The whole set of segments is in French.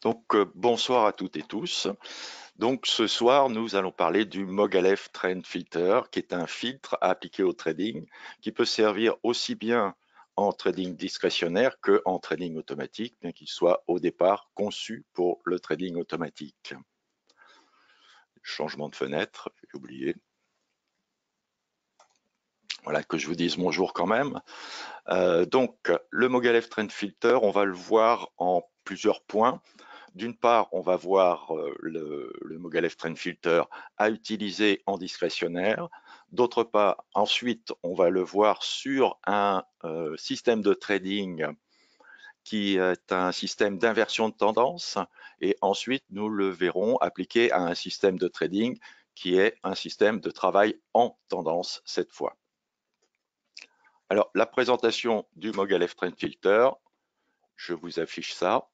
Donc, bonsoir à toutes et tous. Donc, ce soir, nous allons parler du Mogalef Trend Filter, qui est un filtre à appliquer au trading, qui peut servir aussi bien en trading discrétionnaire que en trading automatique, bien qu'il soit au départ conçu pour le trading automatique. Changement de fenêtre, j'ai oublié. Voilà, que je vous dise bonjour quand même. Donc, le Mogalef Trend Filter, on va le voir en plusieurs points. D'une part, on va voir le Mogalef Trend Filter à utiliser en discrétionnaire. D'autre part, ensuite, on va le voir sur un système de trading qui est un système d'inversion de tendance. Et ensuite, nous le verrons appliqué à un système de trading qui est un système de travail en tendance cette fois. Alors, la présentation du Mogalef Trend Filter, je vous affiche ça.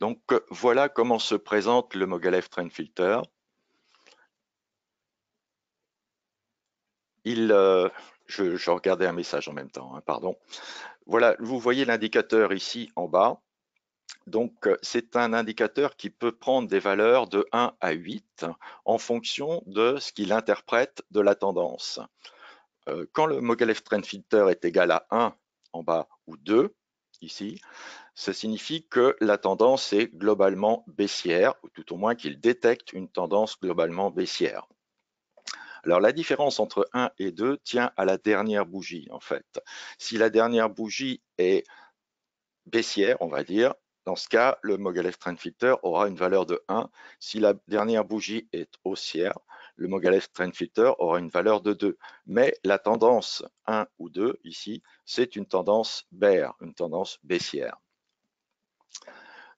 Donc, voilà comment se présente le Mogalef Trend Filter. Je regardais un message en même temps, hein, pardon. Voilà, vous voyez l'indicateur ici en bas. Donc, c'est un indicateur qui peut prendre des valeurs de 1 à 8 en fonction de ce qu'il interprète de la tendance. Quand le Mogalef Trend Filter est égal à 1 en bas ou 2, ici, ça signifie que la tendance est globalement baissière, ou tout au moins qu'il détecte une tendance globalement baissière. Alors la différence entre 1 et 2 tient à la dernière bougie en fait. Si la dernière bougie est baissière, on va dire, dans ce cas, le Mogalef Trend Filter aura une valeur de 1. Si la dernière bougie est haussière, le Mogalef Trend Filter aura une valeur de 2. Mais la tendance 1 ou 2, ici, c'est une tendance bear, une tendance baissière.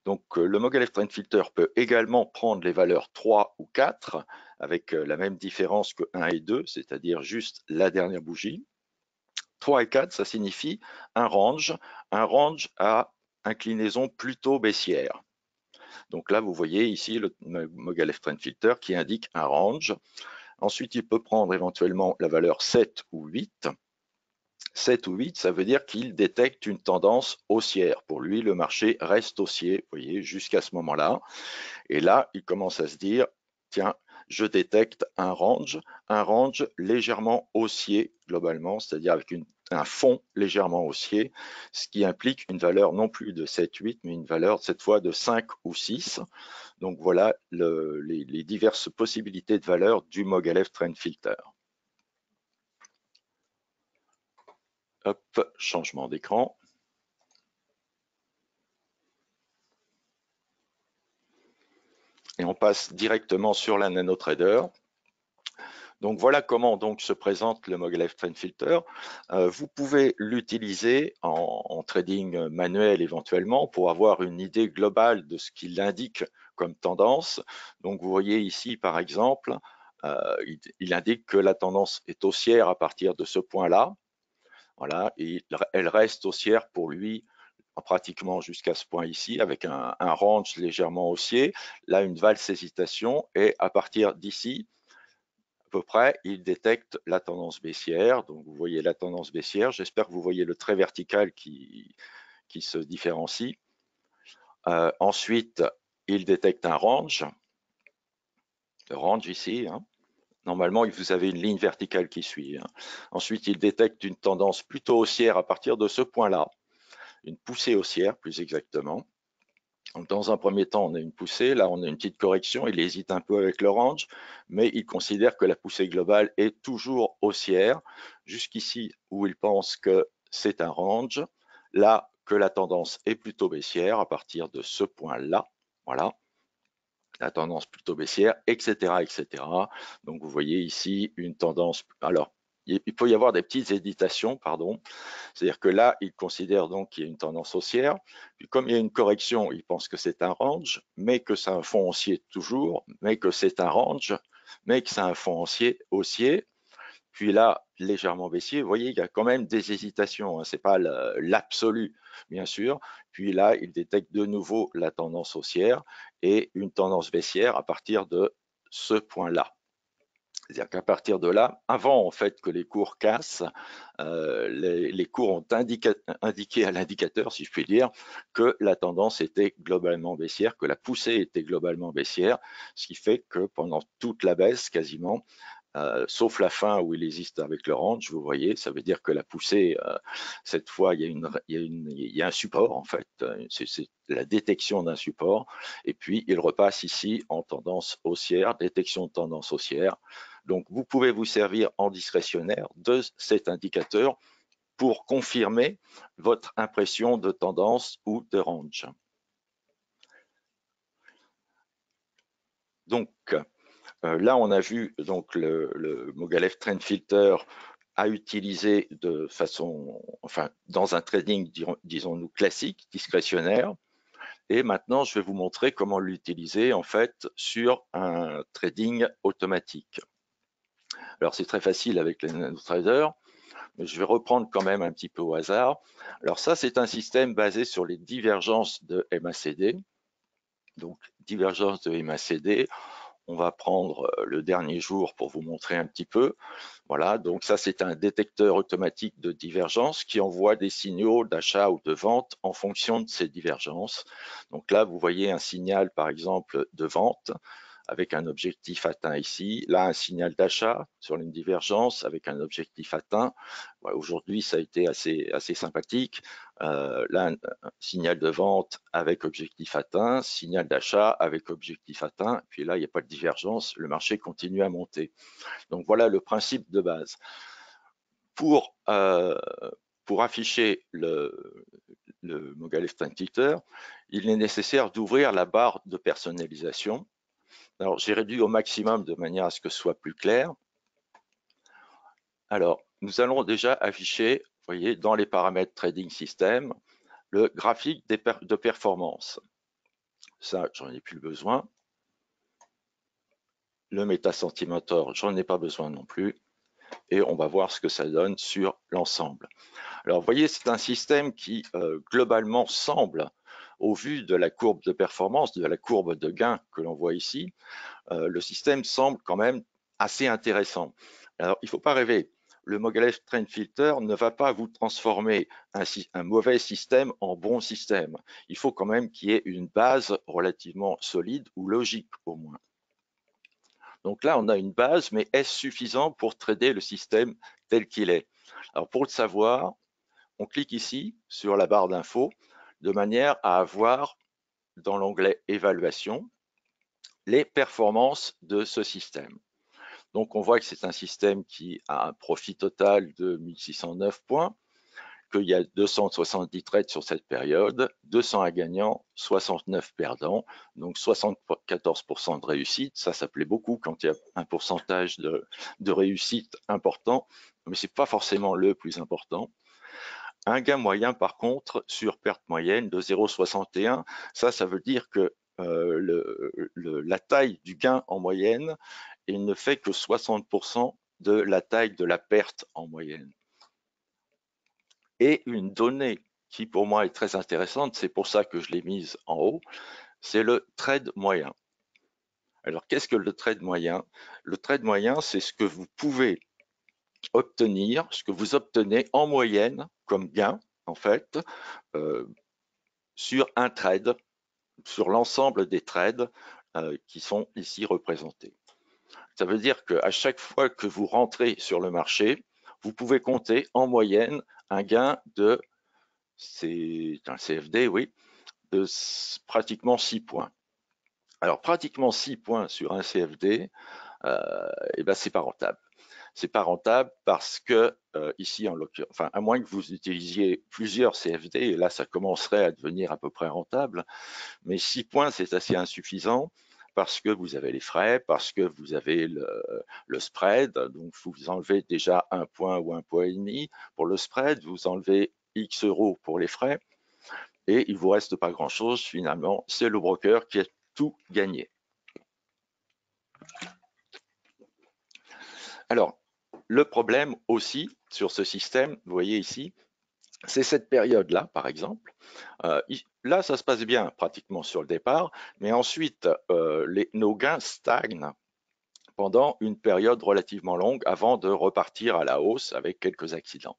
Donc, le Mogalef Trend Filter peut également prendre les valeurs 3 ou 4 avec la même différence que 1 et 2, c'est-à-dire juste la dernière bougie. 3 et 4, ça signifie un range à inclinaison plutôt baissière. Donc là, vous voyez ici le Mogalef Trend Filter qui indique un range. Ensuite, il peut prendre éventuellement la valeur 7 ou 8. 7 ou 8, ça veut dire qu'il détecte une tendance haussière. Pour lui, le marché reste haussier, vous voyez, jusqu'à ce moment-là. Et là, il commence à se dire, tiens, je détecte un range légèrement haussier globalement, c'est-à-dire avec un fond légèrement haussier, ce qui implique une valeur non plus de 7, 8, mais une valeur cette fois de 5 ou 6. Donc voilà les diverses possibilités de valeurs du Mogalef Trend Filter. Hop, changement d'écran. Et on passe directement sur la NanoTrader. Donc voilà comment donc se présente le Mogalef Trend Filter. Vous pouvez l'utiliser en trading manuel éventuellement pour avoir une idée globale de ce qu'il indique comme tendance. Donc vous voyez ici par exemple, il indique que la tendance est haussière à partir de ce point-là. Voilà, et elle reste haussière pour lui pratiquement jusqu'à ce point ici, avec un range légèrement haussier. Là, une valse hésitation, et à partir d'ici, à peu près, il détecte la tendance baissière. Donc, vous voyez la tendance baissière. J'espère que vous voyez le trait vertical qui se différencie. Ensuite, il détecte un range. Le range ici, hein. Normalement, vous avez une ligne verticale qui suit, hein. Ensuite, il détecte une tendance plutôt haussière à partir de ce point-là. Une poussée haussière, plus exactement. Donc, dans un premier temps, on a une poussée. Là, on a une petite correction. Il hésite un peu avec le range, mais il considère que la poussée globale est toujours haussière, jusqu'ici où il pense que c'est un range. Là, que la tendance est plutôt baissière à partir de ce point-là. Voilà, la tendance plutôt baissière, etc., etc. Donc, vous voyez ici une tendance. Alors, il peut y avoir des petites hésitations, pardon. C'est-à-dire que là, il considère donc qu'il y a une tendance haussière. Puis comme il y a une correction, il pense que c'est un range, mais que c'est un fond haussier toujours, mais que c'est un range, mais que c'est un fond haussier. Puis là, légèrement baissier. Vous voyez, il y a quand même des hésitations, hein. Ce n'est pas l'absolu, bien sûr. Puis là, il détecte de nouveau la tendance haussière et une tendance baissière à partir de ce point-là. C'est-à-dire qu'à partir de là, avant en fait que les cours cassent, les cours ont indiqué à l'indicateur, si je puis dire, que la tendance était globalement baissière, que la poussée était globalement baissière, ce qui fait que pendant toute la baisse quasiment, sauf la fin où il existe avec le range, vous voyez, ça veut dire que la poussée, cette fois, il y a un support en fait, c'est la détection d'un support, et puis il repasse ici en tendance haussière, détection de tendance haussière. Donc vous pouvez vous servir en discrétionnaire de cet indicateur pour confirmer votre impression de tendance ou de range. Donc, là, on a vu donc le Mogalef Trend Filter à utiliser de façon, enfin, dans un trading, disons-nous, classique, discrétionnaire. Et maintenant, je vais vous montrer comment l'utiliser en fait sur un trading automatique. Alors, c'est très facile avec les nanotraders, mais je vais reprendre quand même un petit peu au hasard. Alors ça, c'est un système basé sur les divergences de MACD. Donc, divergence de MACD, on va prendre le dernier jour pour vous montrer un petit peu. Voilà, donc ça c'est un détecteur automatique de divergence qui envoie des signaux d'achat ou de vente en fonction de ces divergences. Donc là, vous voyez un signal par exemple de vente avec un objectif atteint ici. Là, un signal d'achat sur une divergence avec un objectif atteint. Voilà, aujourd'hui, ça a été assez sympathique. Là, un signal de vente avec objectif atteint, signal d'achat avec objectif atteint. Puis là, il n'y a pas de divergence, le marché continue à monter. Donc voilà le principe de base. Pour afficher le Mogalef Trend Filter, il est nécessaire d'ouvrir la barre de personnalisation. Alors, j'ai réduit au maximum de manière à ce que ce soit plus clair. Alors, nous allons déjà afficher, vous voyez, dans les paramètres Trading System, le graphique de performance. Ça, j'en ai plus besoin. Le MetaSentimeter, j'en ai pas besoin non plus. Et on va voir ce que ça donne sur l'ensemble. Alors, vous voyez, c'est un système qui, globalement, semble, au vu de la courbe de performance, de la courbe de gain que l'on voit ici, le système semble quand même assez intéressant. Alors, il ne faut pas rêver. Le Mogalef Trend Filter ne va pas vous transformer un mauvais système en bon système. Il faut quand même qu'il y ait une base relativement solide ou logique au moins. Donc là, on a une base, mais est-ce suffisant pour trader le système tel qu'il est? Alors pour le savoir, on clique ici sur la barre d'infos de manière à avoir dans l'onglet Évaluation les performances de ce système. Donc on voit que c'est un système qui a un profit total de 1609 points, qu'il y a 270 trades sur cette période, 201 gagnants, 69 perdants, donc 74% de réussite. Ça plaît beaucoup quand il y a un pourcentage de réussite important, mais ce n'est pas forcément le plus important. Un gain moyen, par contre, sur perte moyenne de 0,61, ça veut dire que la taille du gain en moyenne, il ne fait que 60% de la taille de la perte en moyenne. Et une donnée qui pour moi est très intéressante, c'est pour ça que je l'ai mise en haut, c'est le trade moyen. Alors qu'est-ce que le trade moyen? Le trade moyen, c'est ce que vous pouvez obtenir, ce que vous obtenez en moyenne comme gain, en fait, sur un trade, sur l'ensemble des trades qui sont ici représentés. Ça veut dire qu'à chaque fois que vous rentrez sur le marché, vous pouvez compter en moyenne un gain de, c'est un CFD, oui, de pratiquement 6 points. Alors, pratiquement 6 points sur un CFD, eh ben, c'est pas rentable. C'est pas rentable parce que ici, en l'occurrence, enfin, à moins que vous utilisiez plusieurs CFD, et là, ça commencerait à devenir à peu près rentable, mais 6 points, c'est assez insuffisant parce que vous avez les frais, parce que vous avez le spread, donc vous enlevez déjà 1 point ou 1 point et demi pour le spread, vous enlevez X euros pour les frais, et il ne vous reste pas grand-chose finalement, c'est le broker qui a tout gagné. Alors, le problème aussi sur ce système, vous voyez ici, c'est cette période-là, par exemple. Là, ça se passe bien pratiquement sur le départ, mais ensuite, nos gains stagnent pendant une période relativement longue avant de repartir à la hausse avec quelques accidents.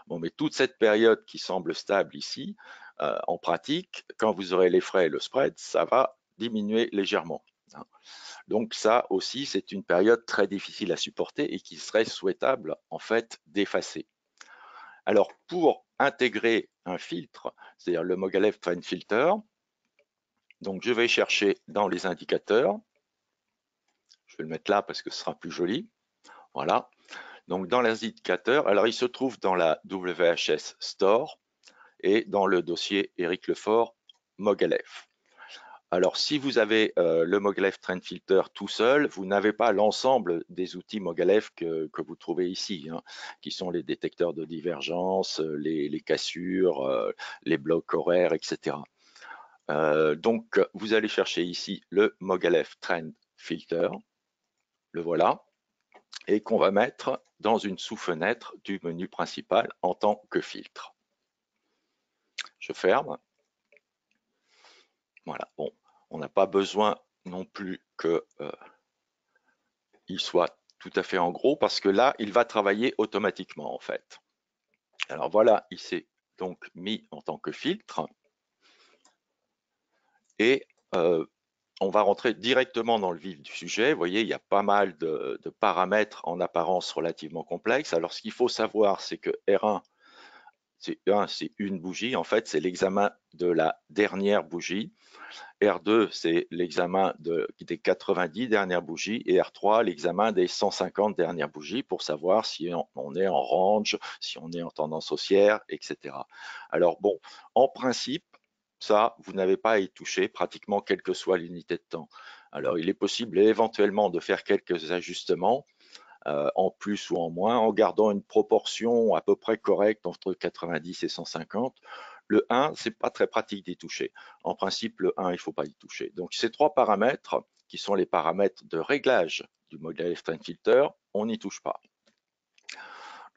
Bon, mais toute cette période qui semble stable ici, en pratique, quand vous aurez les frais et le spread, ça va diminuer légèrement. Donc ça aussi, c'est une période très difficile à supporter et qui serait souhaitable en fait d'effacer. Alors pour intégrer un filtre, c'est-à-dire le Mogalef Trend Filter, donc je vais chercher dans les indicateurs, je vais le mettre là parce que ce sera plus joli, voilà. Donc dans les indicateurs, alors il se trouve dans la WHS Store et dans le dossier Éric Lefort Mogalef. Alors, si vous avez le Mogalef Trend Filter tout seul, vous n'avez pas l'ensemble des outils Mogalef que vous trouvez ici, hein, qui sont les détecteurs de divergence, les cassures, les blocs horaires, etc. Donc, vous allez chercher ici le Mogalef Trend Filter, le voilà, et qu'on va mettre dans une sous-fenêtre du menu principal en tant que filtre. Je ferme. Voilà, bon, on n'a pas besoin non plus qu'il soit tout à fait en gros parce que là, il va travailler automatiquement en fait. Alors voilà, il s'est donc mis en tant que filtre et on va rentrer directement dans le vif du sujet. Vous voyez, il y a pas mal de paramètres en apparence relativement complexes. Alors ce qu'il faut savoir, c'est que R1, c'est une bougie. En fait, c'est l'examen de la dernière bougie. R2, c'est l'examen des 90 dernières bougies et R3, l'examen des 150 dernières bougies pour savoir si on est en range, si on est en tendance haussière, etc. Alors bon, en principe, ça, vous n'avez pas à y toucher pratiquement quelle que soit l'unité de temps. Alors il est possible éventuellement de faire quelques ajustements en plus ou en moins, en gardant une proportion à peu près correcte entre 90 et 150. Le 1, c'est pas très pratique d'y toucher. En principe, le 1, il ne faut pas y toucher. Donc, ces trois paramètres, qui sont les paramètres de réglage du Mogalef Trend Filter, on n'y touche pas.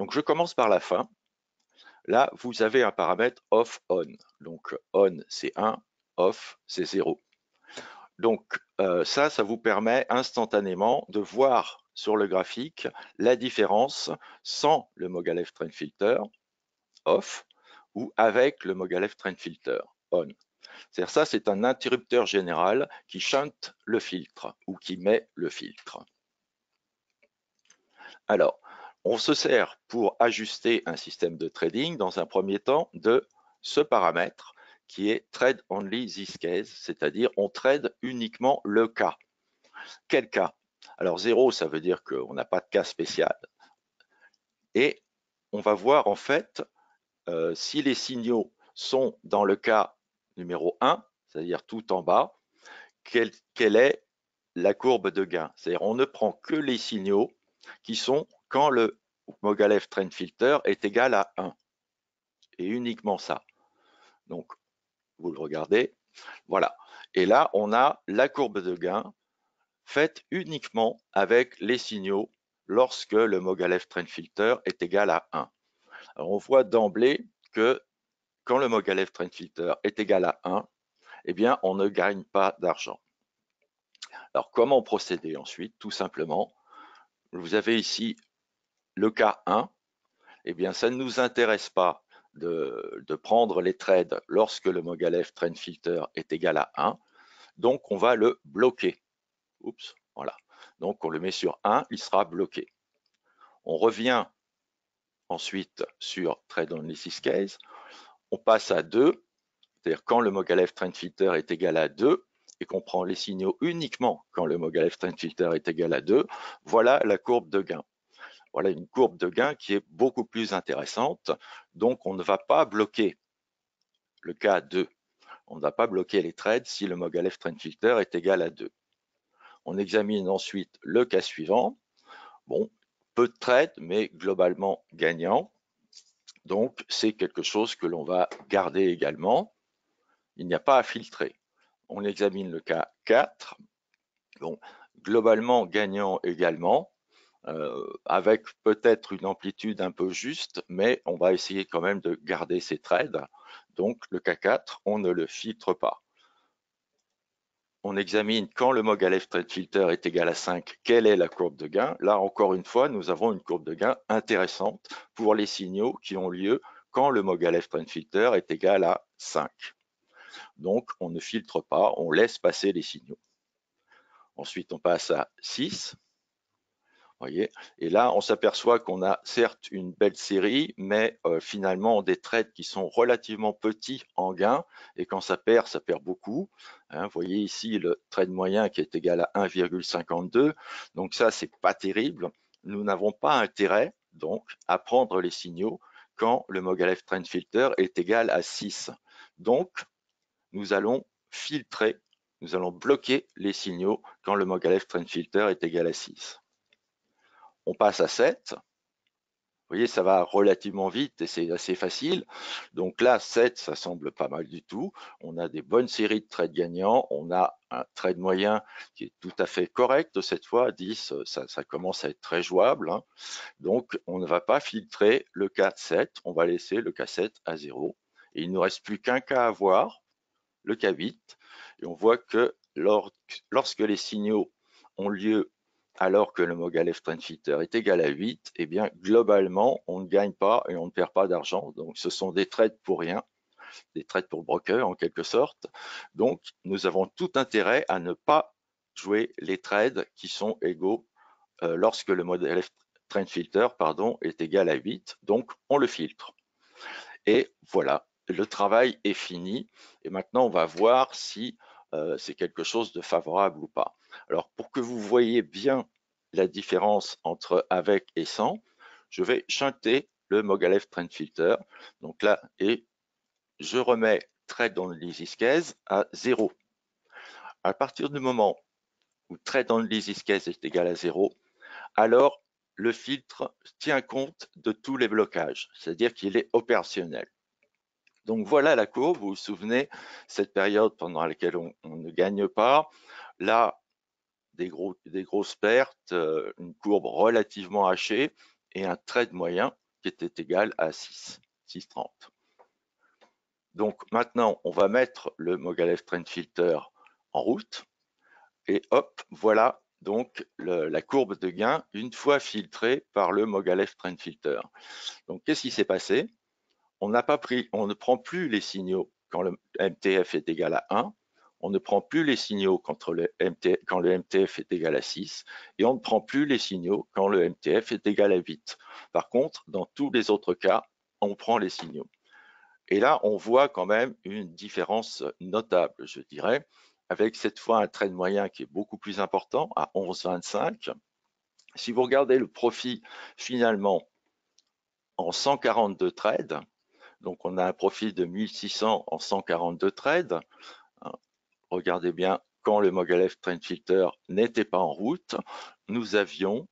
Donc, je commence par la fin. Là, vous avez un paramètre off-on. Donc, on, c'est 1, off, c'est 0. Donc, ça vous permet instantanément de voir sur le graphique la différence sans le Mogalef Trend Filter off ou avec le Mogalef Trend Filter on. C'est-à-dire ça, c'est un interrupteur général qui shunt le filtre ou qui met le filtre. Alors, on se sert pour ajuster un système de trading dans un premier temps de ce paramètre qui est Trade Only This Case, c'est-à-dire on trade uniquement le cas. Quel cas? Alors 0, ça veut dire qu'on n'a pas de cas spécial. Et on va voir en fait si les signaux sont dans le cas numéro 1, c'est-à-dire tout en bas, quelle est la courbe de gain. C'est-à-dire on ne prend que les signaux qui sont quand le Mogalef Trend Filter est égal à 1. Et uniquement ça. Donc, vous le regardez, voilà. Et là, on a la courbe de gain faite uniquement avec les signaux lorsque le Mogalef Trend Filter est égal à 1. Alors, on voit d'emblée que quand le Mogalef Trend Filter est égal à 1, eh bien, on ne gagne pas d'argent. Alors, comment procéder ensuite? Tout simplement, vous avez ici le cas 1. Eh bien, ça ne nous intéresse pas de prendre les trades lorsque le Mogalef Trend Filter est égal à 1. Donc, on va le bloquer. Oups, voilà. Donc, on le met sur 1, il sera bloqué. On revient ensuite sur Trade Only This Case. On passe à 2, c'est-à-dire quand le Mogalef Trend Filter est égal à 2 et qu'on prend les signaux uniquement quand le Mogalef Trend Filter est égal à 2, voilà la courbe de gain. Voilà une courbe de gain qui est beaucoup plus intéressante. Donc, on ne va pas bloquer le cas 2. On ne va pas bloquer les trades si le Mogalef Trend Filter est égal à 2. On examine ensuite le cas suivant. Bon, peu de trades, mais globalement gagnant. Donc, c'est quelque chose que l'on va garder également. Il n'y a pas à filtrer. On examine le cas 4. Bon, globalement gagnant également, avec peut-être une amplitude un peu juste, mais on va essayer quand même de garder ces trades. Donc, le cas 4, on ne le filtre pas. on examine quand le Mogalef Trade Filter est égal à 5, quelle est la courbe de gain. Là, encore une fois, nous avons une courbe de gain intéressante pour les signaux qui ont lieu quand le Mogalef Trade Filter est égal à 5. Donc, on ne filtre pas, on laisse passer les signaux. Ensuite, on passe à 6. Voyez, et là, on s'aperçoit qu'on a certes une belle série, mais finalement des trades qui sont relativement petits en gain, et quand ça perd beaucoup. Hein, vous voyez ici le trade moyen qui est égal à 1,52, donc ça, c'est pas terrible. Nous n'avons pas intérêt, donc, à prendre les signaux quand le Mogalef Trend Filter est égal à 6. Donc, nous allons filtrer, nous allons bloquer les signaux quand le Mogalef Trend Filter est égal à 6. On passe à 7. Vous voyez, ça va relativement vite et c'est assez facile. Donc là, 7, ça semble pas mal du tout. On a des bonnes séries de trades gagnants. On a un trade moyen qui est tout à fait correct cette fois. 10, ça commence à être très jouable. Hein. Donc, on ne va pas filtrer le cas 7. On va laisser le cas 7 à 0. Et il ne nous reste plus qu'un cas à voir, le cas 8. Et on voit que lorsque les signaux ont lieu alors que le Mogalef Trend Filter est égal à 8, eh bien, globalement, on ne gagne pas et on ne perd pas d'argent. Donc, ce sont des trades pour rien, des trades pour broker en quelque sorte. Donc, nous avons tout intérêt à ne pas jouer les trades qui sont égaux lorsque le Mogalef Trend Filter est égal à 8. Donc, on le filtre. Et voilà, le travail est fini. Et maintenant, on va voir si c'est quelque chose de favorable ou pas. Alors, pour que vous voyez bien la différence entre avec et sans, je vais shunter le Mogalef Trend Filter. Donc là, et je remets Trade on Lazy Case à 0. À partir du moment où Trade on Lazy Case est égal à 0, alors le filtre tient compte de tous les blocages, c'est-à-dire qu'il est opérationnel. Donc voilà la courbe, vous vous souvenez, cette période pendant laquelle on ne gagne pas. Là, des grosses pertes, une courbe relativement hachée et un trade moyen qui était égal à 6,30. Donc maintenant, on va mettre le Mogalef Trend Filter en route et hop, voilà donc la courbe de gain une fois filtrée par le Mogalef Trend Filter. Donc qu'est-ce qui s'est passé? On ne prend plus les signaux quand le MTF est égal à 1, on ne prend plus les signaux quand le MTF est égal à 6, et on ne prend plus les signaux quand le MTF est égal à 8. Par contre, dans tous les autres cas, on prend les signaux. Et là, on voit quand même une différence notable, je dirais, avec cette fois un trade moyen qui est beaucoup plus important, à 11,25. Si vous regardez le profit finalement en 142 trades, donc on a un profit de 1600 en 142 trades. Regardez bien, quand le Mogalef Trend Filter n'était pas en route, nous avions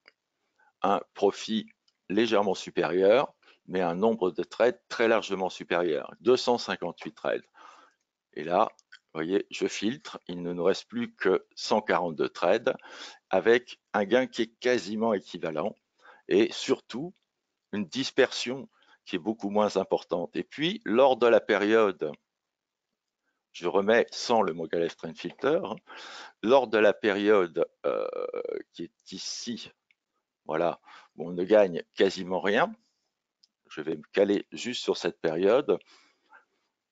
un profit légèrement supérieur, mais un nombre de trades très largement supérieur, 258 trades. Et là, vous voyez, je filtre, il ne nous reste plus que 142 trades, avec un gain qui est quasiment équivalent, et surtout une dispersion qui est beaucoup moins importante. Et puis, lors de la période, je remets sans le Mogalef Trend Filter, lors de la période qui est ici, voilà, où on ne gagne quasiment rien, je vais me caler juste sur cette période.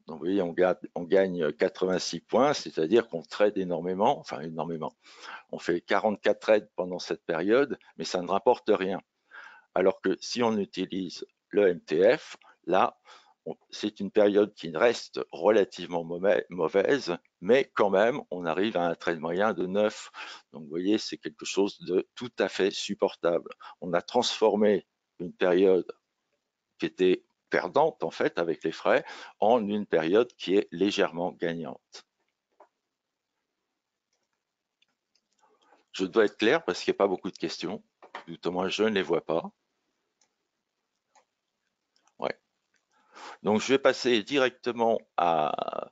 Donc, vous voyez, on gagne 86 points, c'est-à-dire qu'on trade énormément, enfin énormément. On fait 44 trades pendant cette période, mais ça ne rapporte rien. Alors que si on utilise le MTF, là, c'est une période qui reste relativement mauvaise, mais quand même, on arrive à un trade moyen de 9. Donc, vous voyez, c'est quelque chose de tout à fait supportable. On a transformé une période qui était perdante, en fait, avec les frais, en une période qui est légèrement gagnante. Je dois être clair parce qu'il n'y a pas beaucoup de questions, tout au moins je ne les vois pas. Ouais. Donc, je vais passer directement à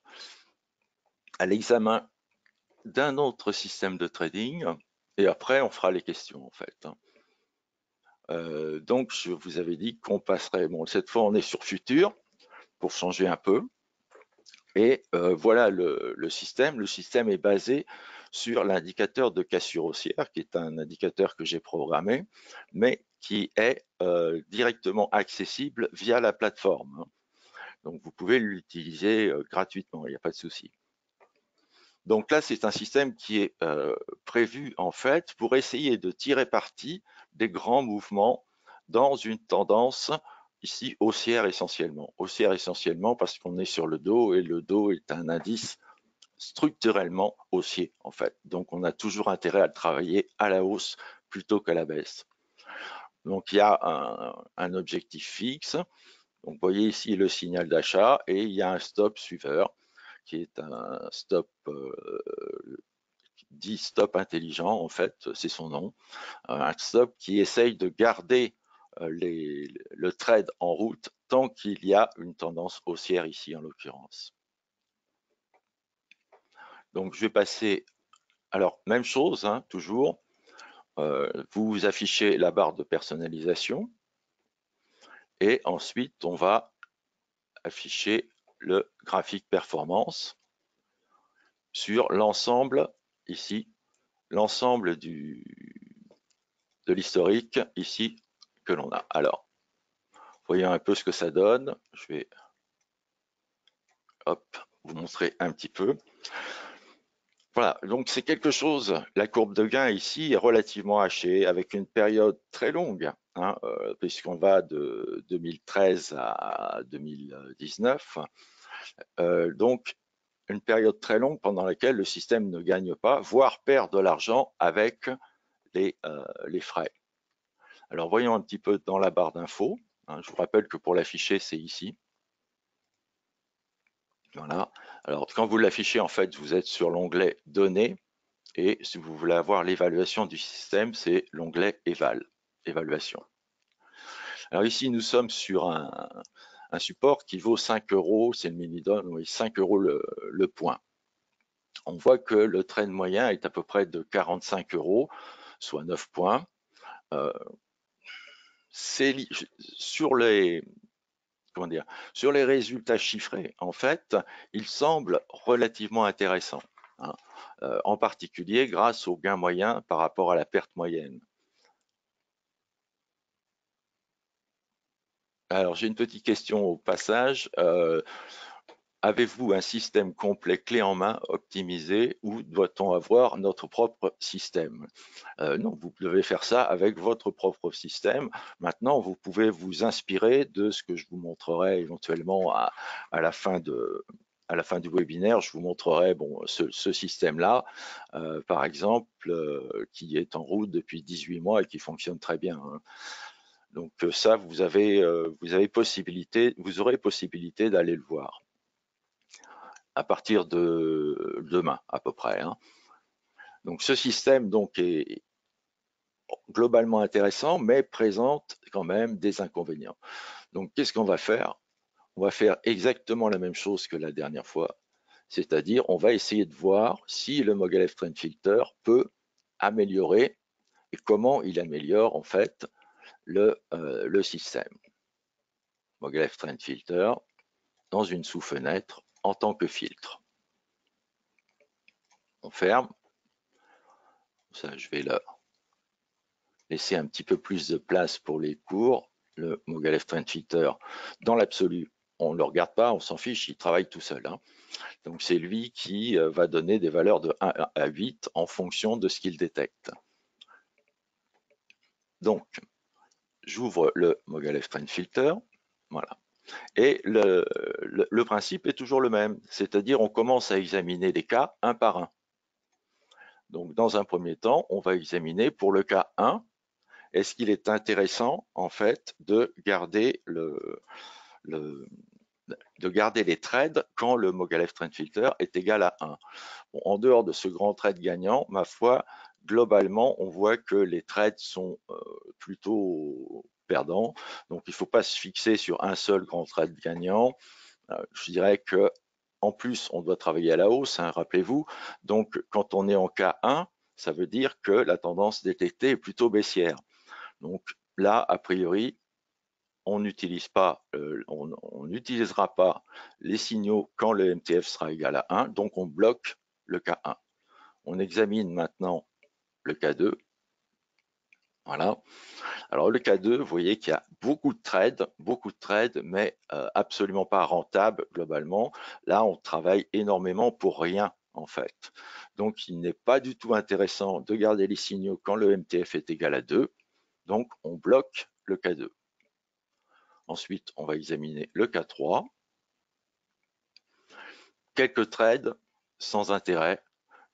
l'examen d'un autre système de trading et après, on fera les questions, en fait. Donc, je vous avais dit qu'on passerait, bon, cette fois, on est sur futur pour changer un peu. Et voilà le système. Le système est basé sur l'indicateur de cassure haussière, qui est un indicateur que j'ai programmé, mais qui est directement accessible via la plateforme. Donc, vous pouvez l'utiliser gratuitement, il n'y a pas de souci. Donc là, c'est un système qui est prévu en fait pour essayer de tirer parti des grands mouvements dans une tendance ici haussière essentiellement. Haussière essentiellement parce qu'on est sur le dos et le dos est un indice structurellement haussier en fait. Donc on a toujours intérêt à le travailler à la hausse plutôt qu'à la baisse. Donc il y a un objectif fixe. Donc vous voyez ici le signal d'achat et il y a un stop suiveur qui est un stop dit stop intelligent en fait, c'est son nom. Un stop qui essaye de garder le trade en route tant qu'il y a une tendance haussière ici en l'occurrence. Donc je vais passer, alors même chose, hein, toujours, vous affichez la barre de personnalisation et ensuite on va afficher le graphique performance sur l'ensemble ici, l'ensemble de l'historique ici que l'on a. Alors, voyons un peu ce que ça donne. Je vais vous montrer un petit peu. Voilà, donc c'est quelque chose, la courbe de gain ici est relativement hachée avec une période très longue, hein, puisqu'on va de 2013 à 2019. Donc, une période très longue pendant laquelle le système ne gagne pas, voire perd de l'argent avec les frais. Alors, voyons un petit peu dans la barre d'infos. Hein, je vous rappelle que pour l'afficher, c'est ici. Voilà. Alors, quand vous l'affichez, en fait, vous êtes sur l'onglet Données. Et si vous voulez avoir l'évaluation du système, c'est l'onglet Évaluation. Alors ici, nous sommes sur un support qui vaut 5 euros, c'est le mini-don, oui, 5 euros le point. On voit que le trend moyen est à peu près de 45 euros, soit 9 points. Sur les, sur les résultats chiffrés, en fait, il semble relativement intéressant, hein, en particulier grâce au gain moyen par rapport à la perte moyenne. Alors, j'ai une petite question au passage. Avez-vous un système complet clé en main optimisé ou doit-on avoir notre propre système? Non, vous devez faire ça avec votre propre système. Maintenant, vous pouvez vous inspirer de ce que je vous montrerai éventuellement à la fin du webinaire. Je vous montrerai bon, ce système-là, par exemple, qui est en route depuis 18 mois et qui fonctionne très bien. Hein. Donc ça, vous aurez possibilité d'aller le voir à partir de demain à peu près. Hein. Donc ce système donc est globalement intéressant, mais présente quand même des inconvénients. Donc qu'est-ce qu'on va faire? On va faire exactement la même chose que la dernière fois, c'est-à-dire on va essayer de voir si le Mogalef Trend Filter peut améliorer et comment il améliore en fait le système. Mogalef Trend Filter dans une sous-fenêtre en tant que filtre. On ferme. Ça, je vais là laisser un petit peu plus de place pour les cours. Le Mogalef Trend Filter, dans l'absolu, on ne le regarde pas, on s'en fiche, il travaille tout seul. Hein. Donc c'est lui qui va donner des valeurs de 1 à 8 en fonction de ce qu'il détecte. Donc, j'ouvre le Mogalef Trend Filter. Voilà. Et le principe est toujours le même, c'est-à-dire on commence à examiner les cas un par un. Donc, dans un premier temps, on va examiner pour le cas 1, est-ce qu'il est intéressant, en fait, de garder les trades quand le Mogalef Trend Filter est égal à 1. Bon, en dehors de ce grand trade gagnant, ma foi, globalement, on voit que les trades sont plutôt perdants. Donc, il ne faut pas se fixer sur un seul grand trade gagnant. Je dirais que en plus, on doit travailler à la hausse, hein, rappelez-vous. Donc, quand on est en K1, ça veut dire que la tendance détectée est plutôt baissière. Donc là, a priori, on n'utilisera pas les signaux quand le MTF sera égal à 1, donc on bloque le cas 1. On examine maintenant le cas 2. Voilà. Alors le cas 2, vous voyez qu'il y a beaucoup de trades, mais absolument pas rentables globalement. Là, on travaille énormément pour rien en fait. Donc il n'est pas du tout intéressant de garder les signaux quand le MTF est égal à 2. Donc on bloque le cas 2. Ensuite, on va examiner le cas 3. Quelques trades sans intérêt,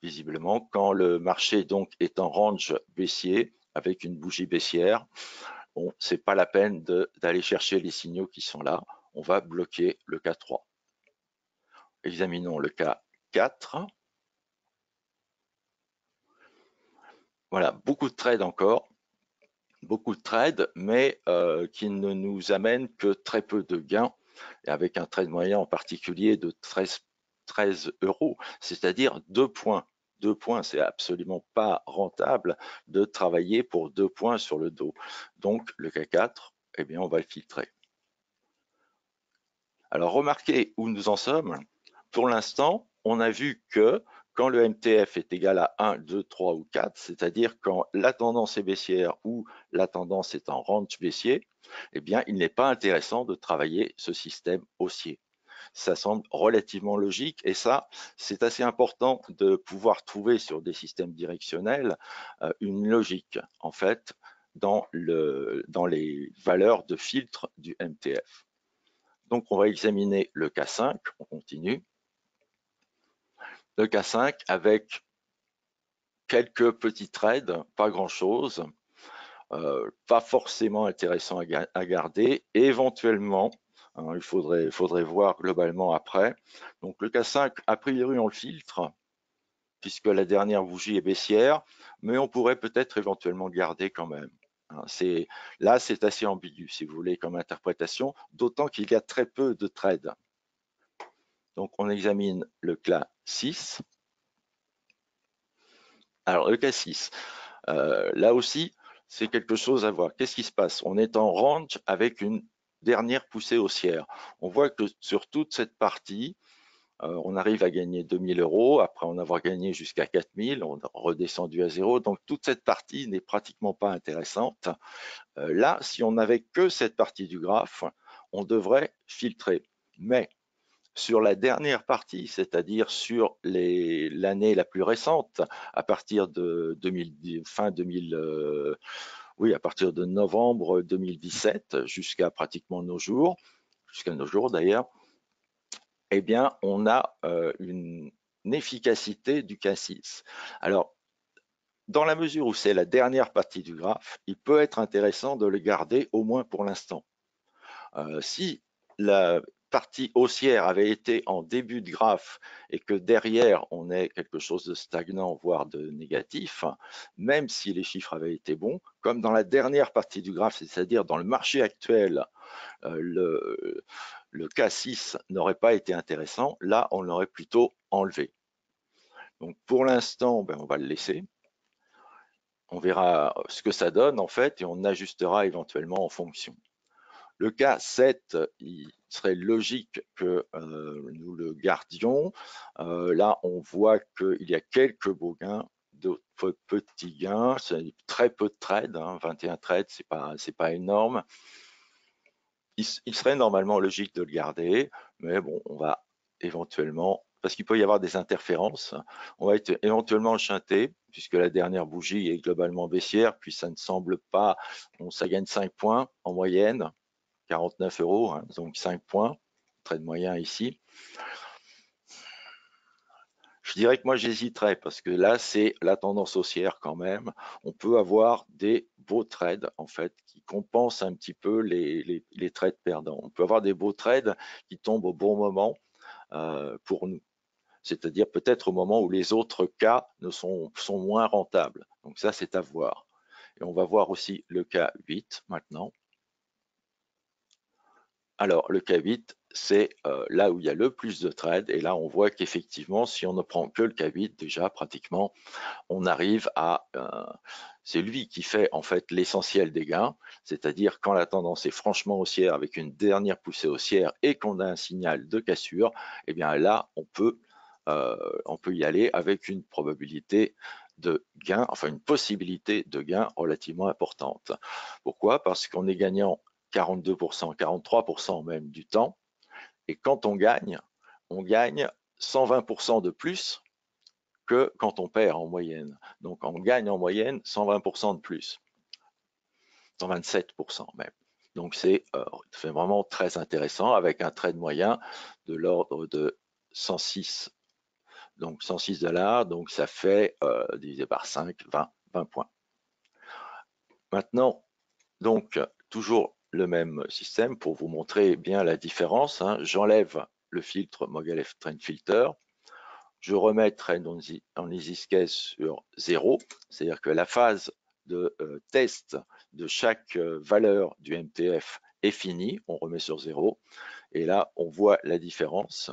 visiblement, quand le marché donc est en range baissier avec une bougie baissière. Bon, c'est pas la peine d'aller chercher les signaux qui sont là. On va bloquer le cas 3. Examinons le cas 4. Voilà, beaucoup de trades encore. Beaucoup de trades, mais qui ne nous amènent que très peu de gains, et avec un trade moyen en particulier de 13 euros, c'est-à-dire 2 points. 2 points, c'est absolument pas rentable de travailler pour 2 points sur le dos. Donc le cas 4, eh bien, on va le filtrer. Alors remarquez où nous en sommes. Pour l'instant, on a vu que quand le MTF est égal à 1, 2, 3 ou 4, c'est-à-dire quand la tendance est baissière ou la tendance est en range baissier, eh bien, il n'est pas intéressant de travailler ce système haussier. Ça semble relativement logique et ça, c'est assez important de pouvoir trouver sur des systèmes directionnels une logique, en fait, dans les valeurs de filtre du MTF. Donc, on va examiner le cas 5, on continue. Le cas 5 avec quelques petits trades, pas grand-chose, pas forcément intéressant à garder, et éventuellement, hein, il faudrait voir globalement après. Donc le cas 5, a priori on le filtre, puisque la dernière bougie est baissière, mais on pourrait peut-être éventuellement garder quand même. Là, c'est assez ambigu, si vous voulez, comme interprétation, d'autant qu'il y a très peu de trades. Donc on examine le cas 6. Alors le cas 6, là aussi, c'est quelque chose à voir. Qu'est-ce qui se passe? On est en range avec une dernière poussée haussière. On voit que sur toute cette partie, on arrive à gagner 2000 euros, après en avoir gagné jusqu'à 4000, on a redescendu à zéro. Donc toute cette partie n'est pratiquement pas intéressante. Là, si on n'avait que cette partie du graphe, on devrait filtrer. Mais sur la dernière partie, c'est-à-dire sur l'année la plus récente, à partir de à partir de novembre 2017 jusqu'à pratiquement nos jours, jusqu'à nos jours d'ailleurs, eh bien, on a une efficacité du cas 6. Alors, dans la mesure où c'est la dernière partie du graphe, il peut être intéressant de le garder au moins pour l'instant. Si la partie haussière avait été en début de graphe et que derrière on ait quelque chose de stagnant, voire de négatif, même si les chiffres avaient été bons, comme dans la dernière partie du graphe, c'est-à-dire dans le marché actuel, le cas 6 n'aurait pas été intéressant, là on l'aurait plutôt enlevé. Donc pour l'instant, on va le laisser. On verra ce que ça donne en fait et on ajustera éventuellement en fonction. Le cas 7, il serait logique que nous le gardions. Là, on voit qu'il y a quelques beaux gains, d'autres petits gains, c'est très peu de trades, 21 trades, c'est pas énorme. Il serait normalement logique de le garder, mais bon, on va éventuellement, parce qu'il peut y avoir des interférences, on va être éventuellement chanté, puisque la dernière bougie est globalement baissière, puis ça ne semble pas, ça gagne 5 points en moyenne, 49 euros, donc 5 points, trade moyen ici. Je dirais que moi j'hésiterais parce que là c'est la tendance haussière quand même. On peut avoir des beaux trades en fait qui compensent un petit peu les trades perdants. On peut avoir des beaux trades qui tombent au bon moment pour nous. C'est-à-dire peut-être au moment où les autres cas sont moins rentables. Donc ça c'est à voir. Et on va voir aussi le cas 8 maintenant. Alors le cas 8, c'est là où il y a le plus de trades. Et là, on voit qu'effectivement, si on ne prend que le K8, déjà pratiquement, on arrive à... c'est lui qui fait en fait l'essentiel des gains, c'est-à-dire quand la tendance est franchement haussière avec une dernière poussée haussière et qu'on a un signal de cassure, et bien là, on peut y aller avec une probabilité de gain, enfin une possibilité de gain relativement importante. Pourquoi? Parce qu'on est gagnant 42%, 43% même du temps, et quand on gagne 120% de plus que quand on perd en moyenne. Donc on gagne en moyenne 120% de plus, 127% même. Donc c'est vraiment très intéressant avec un trade moyen de l'ordre de 106, donc 106 $, donc ça fait divisé par 5, 20 points. Maintenant, donc toujours le même système pour vous montrer bien la différence. J'enlève le filtre Mogilev Trend Filter. Je remets Trend on Easy Scale sur 0, c'est-à-dire que la phase de test de chaque valeur du MTF est finie, on remet sur 0, et là on voit la différence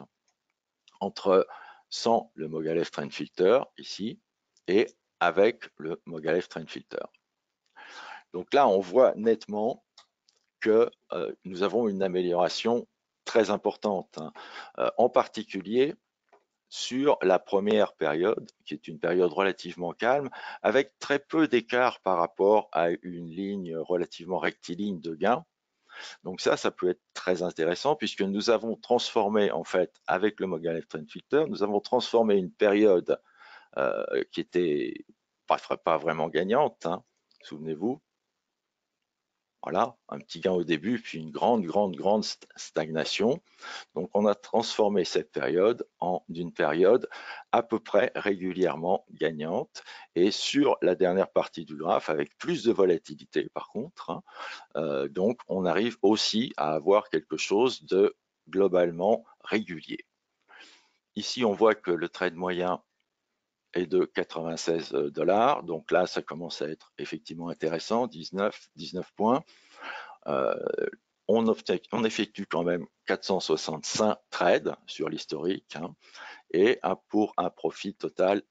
entre sans le Mogilev Trend Filter ici et avec le Mogilev Trend Filter. Donc là on voit nettement que nous avons une amélioration très importante, en particulier sur la première période, qui est une période relativement calme, avec très peu d'écart par rapport à une ligne relativement rectiligne de gain. Donc ça peut être très intéressant puisque nous avons transformé, en fait, avec le Mogilev Trend Filter, nous avons transformé une période qui était pas vraiment gagnante, souvenez-vous. Voilà, un petit gain au début, puis une grande stagnation. Donc, on a transformé cette période en une période à peu près régulièrement gagnante. Et sur la dernière partie du graphe, avec plus de volatilité par contre, donc on arrive aussi à avoir quelque chose de globalement régulier. Ici, on voit que le trade moyen est de 96 $. Donc là, ça commence à être effectivement intéressant, 19 points. On effectue quand même 465 trades sur l'historique, et pour un profit total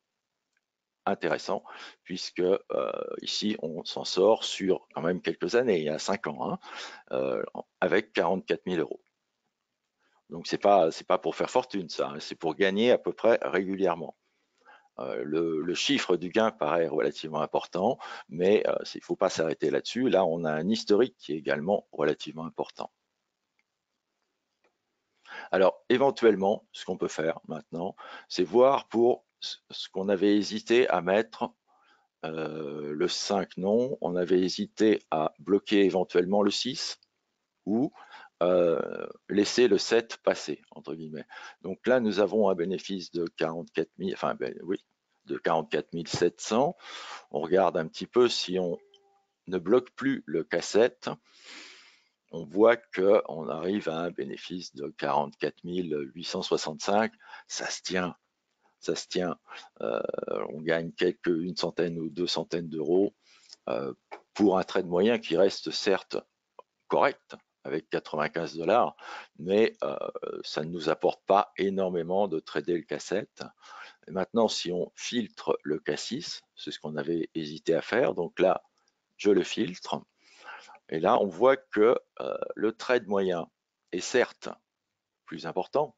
intéressant, puisque ici on s'en sort sur quand même quelques années, il y a 5 ans, avec 44 000 €. Donc c'est pas pour faire fortune ça, c'est pour gagner à peu près régulièrement. Le chiffre du gain paraît relativement important, mais il ne faut pas s'arrêter là-dessus. Là, on a un historique qui est également relativement important. Alors, éventuellement, ce qu'on peut faire maintenant, c'est voir pour ce qu'on avait hésité à mettre le 5 non, on avait hésité à bloquer éventuellement le 6 ou laisser le 7 passer, entre guillemets. Donc là, nous avons un bénéfice de 44 000, enfin, oui, de 44 700. On regarde un petit peu si on ne bloque plus le K7. On voit qu'on arrive à un bénéfice de 44 865. Ça se tient, ça se tient. On gagne une centaine ou 2 centaines d'euros pour un trade moyen qui reste certes correct, avec 95 $, mais ça ne nous apporte pas énormément de trader le K7. Et maintenant, si on filtre le K6, c'est ce qu'on avait hésité à faire, donc là, je le filtre, et là, on voit que le trade moyen est certes plus important,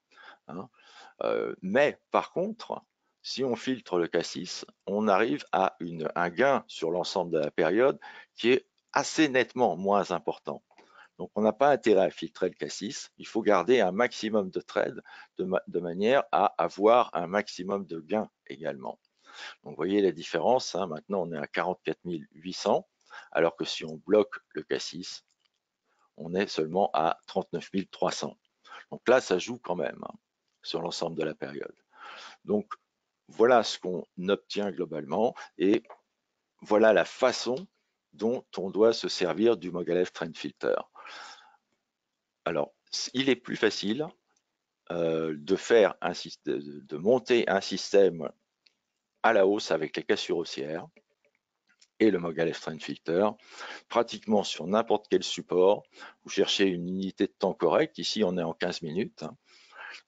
mais par contre, si on filtre le K6, on arrive à un gain sur l'ensemble de la période qui est assez nettement moins important. Donc, on n'a pas intérêt à filtrer le K6. Il faut garder un maximum de trades de manière à avoir un maximum de gains également. Donc, vous voyez la différence. Maintenant, on est à 44 800, alors que si on bloque le K6, on est seulement à 39 300. Donc là, ça joue quand même sur l'ensemble de la période. Donc, voilà ce qu'on obtient globalement et voilà la façon dont on doit se servir du Mogilev Trend Filter. Alors, il est plus facile de monter un système à la hausse avec les cassures haussières et le Mogalef Trend Filter, pratiquement sur n'importe quel support. Vous cherchez une unité de temps correcte, ici on est en 15 minutes, hein.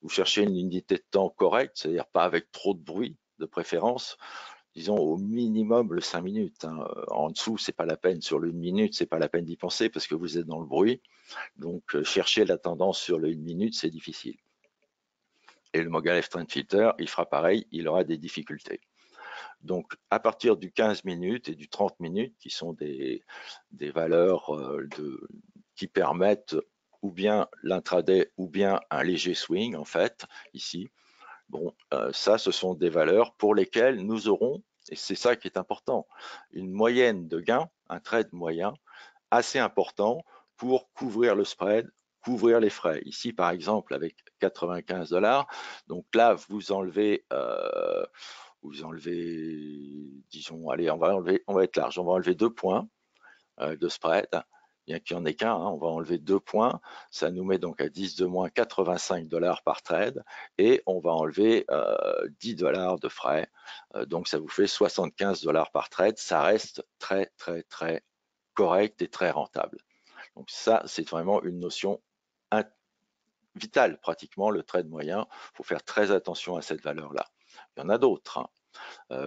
Vous cherchez une unité de temps correcte, c'est-à-dire pas avec trop de bruit de préférence, disons au minimum le 5 minutes, hein. En dessous, c'est pas la peine, sur le 1 minute, c'est pas la peine d'y penser parce que vous êtes dans le bruit. Donc chercher la tendance sur le 1 minute, c'est difficile. Et le Mogalef Trend Filter, il fera pareil, il aura des difficultés. Donc, à partir du 15 minutes et du 30 minutes, qui sont des valeurs qui permettent ou bien l'intraday ou bien un léger swing, en fait, ici. Bon, ça, ce sont des valeurs pour lesquelles nous aurons, et c'est ça qui est important, une moyenne de gain, un trade moyen, assez important pour couvrir le spread, couvrir les frais. Ici, par exemple, avec 95 $, donc là, vous enlevez, disons, allez, on va être large, on va enlever 2 points de spread, bien qu'il n'y en ait qu'un, hein, on va enlever 2 points, ça nous met donc à 10 de moins 85 $ par trade, et on va enlever 10 $ de frais, donc ça vous fait 75 $ par trade, ça reste très très très correct et très rentable. Donc ça, c'est vraiment une notion vitale pratiquement, le trade moyen, il faut faire très attention à cette valeur-là. Il y en a d'autres, hein.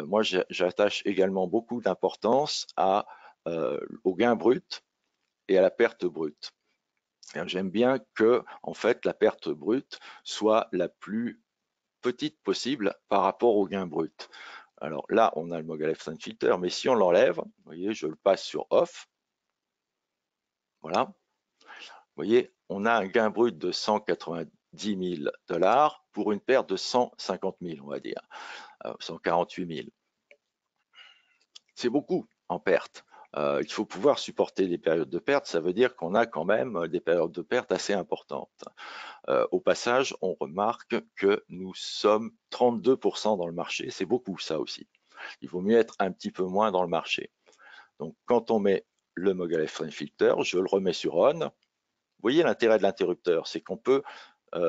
Moi, j'attache également beaucoup d'importance au gain brut et à la perte brute. J'aime bien que, en fait, la perte brute soit la plus petite possible par rapport au gain brut. Alors là, on a le Mogalef Trend Filter, mais si on l'enlève, vous voyez, je le passe sur off. Voilà. Vous voyez, on a un gain brut de 190 000 $ pour une perte de 150 000, on va dire, 148 000. C'est beaucoup en perte. Il faut pouvoir supporter des périodes de perte, ça veut dire qu'on a quand même des périodes de perte assez importantes. Au passage, on remarque que nous sommes 32% dans le marché, c'est beaucoup ça aussi. Il vaut mieux être un petit peu moins dans le marché. Donc quand on met le Mogalef Trend Filter, je le remets sur on. Vous voyez l'intérêt de l'interrupteur, c'est qu'on peut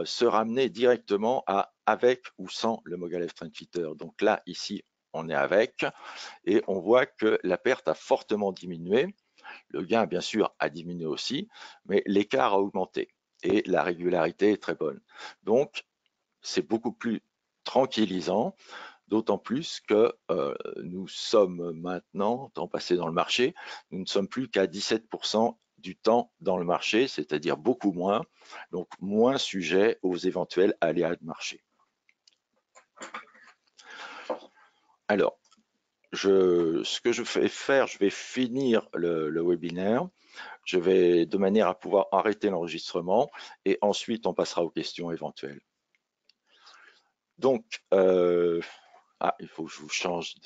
se ramener directement à avec ou sans le Mogalef Trend Filter. Donc là, ici, on est avec, et on voit que la perte a fortement diminué. Le gain, bien sûr, a diminué aussi, mais l'écart a augmenté et la régularité est très bonne. Donc, c'est beaucoup plus tranquillisant, d'autant plus que nous sommes maintenant, temps passé dans le marché, nous ne sommes plus qu'à 17% du temps dans le marché, c'est-à-dire beaucoup moins, donc moins sujet aux éventuels aléas de marché. Alors, ce que je vais faire, je vais finir le webinaire. Je vais de manière à pouvoir arrêter l'enregistrement et ensuite on passera aux questions éventuelles. Donc, il faut que je vous change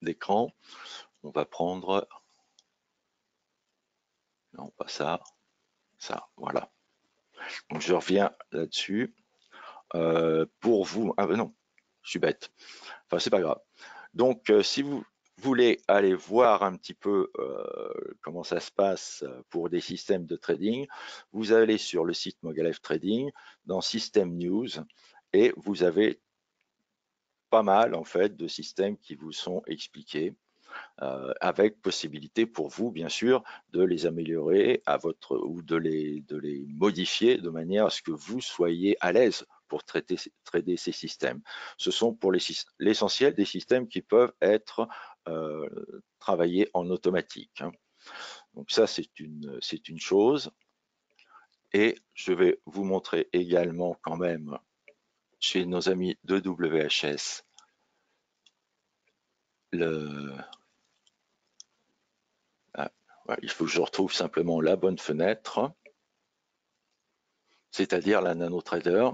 d'écran. On va prendre, non pas ça, voilà. Donc je reviens là-dessus. Pour vous, ah ben non, je suis bête. Enfin, c'est pas grave. Donc, si vous voulez aller voir un petit peu comment ça se passe pour des systèmes de trading, vous allez sur le site Mogalef Trading, dans System News, et vous avez pas mal en fait de systèmes qui vous sont expliqués, avec possibilité pour vous, bien sûr, de les améliorer ou de les modifier de manière à ce que vous soyez à l'aise pour trader ces systèmes. Ce sont pour l'essentiel des systèmes qui peuvent être travaillés en automatique, hein. Donc ça, c'est une chose. Et je vais vous montrer également quand même chez nos amis de WHS il faut que je retrouve simplement la bonne fenêtre, c'est-à-dire la NanoTrader.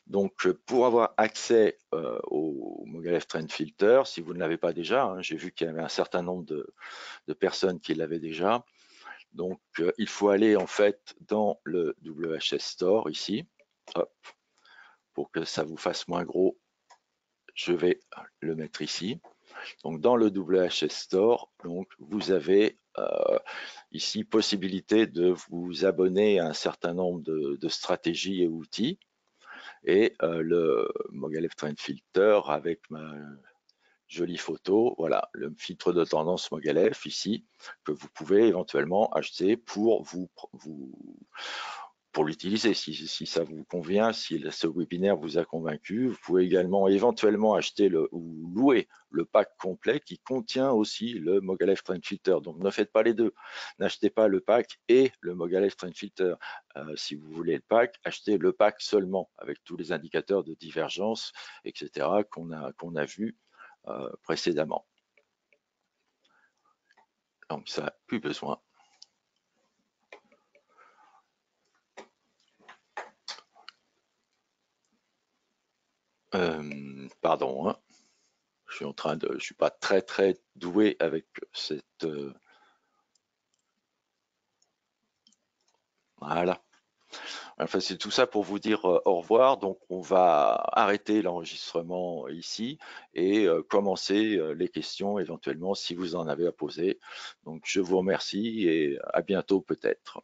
Donc, pour avoir accès au Mogalef Trend Filter, si vous ne l'avez pas déjà, hein, j'ai vu qu'il y avait un certain nombre de personnes qui l'avaient déjà. Donc, il faut aller en fait dans le WHS Store ici. Hop, pour que ça vous fasse moins gros, je vais le mettre ici. Donc, dans le WHS Store, donc, vous avez ici possibilité de vous abonner à un certain nombre de stratégies et outils. Et le Mogalef Trend Filter avec jolie photo, voilà, le filtre de tendance Mogalef ici, que vous pouvez éventuellement acheter pour l'utiliser si ça vous convient, si ce webinaire vous a convaincu. Vous pouvez également éventuellement acheter ou louer le pack complet qui contient aussi le Mogalef Trend Filter. Donc ne faites pas les deux. N'achetez pas le pack et le Mogalef Trend Filter. Si vous voulez le pack, achetez le pack seulement avec tous les indicateurs de divergence, etc. qu'on a vu précédemment. Donc ça, plus besoin. Pardon, hein. Je suis pas très doué avec cette. Voilà. Enfin, c'est tout ça pour vous dire au revoir. Donc, on va arrêter l'enregistrement ici et commencer les questions éventuellement si vous en avez à poser. Donc, je vous remercie et à bientôt peut-être.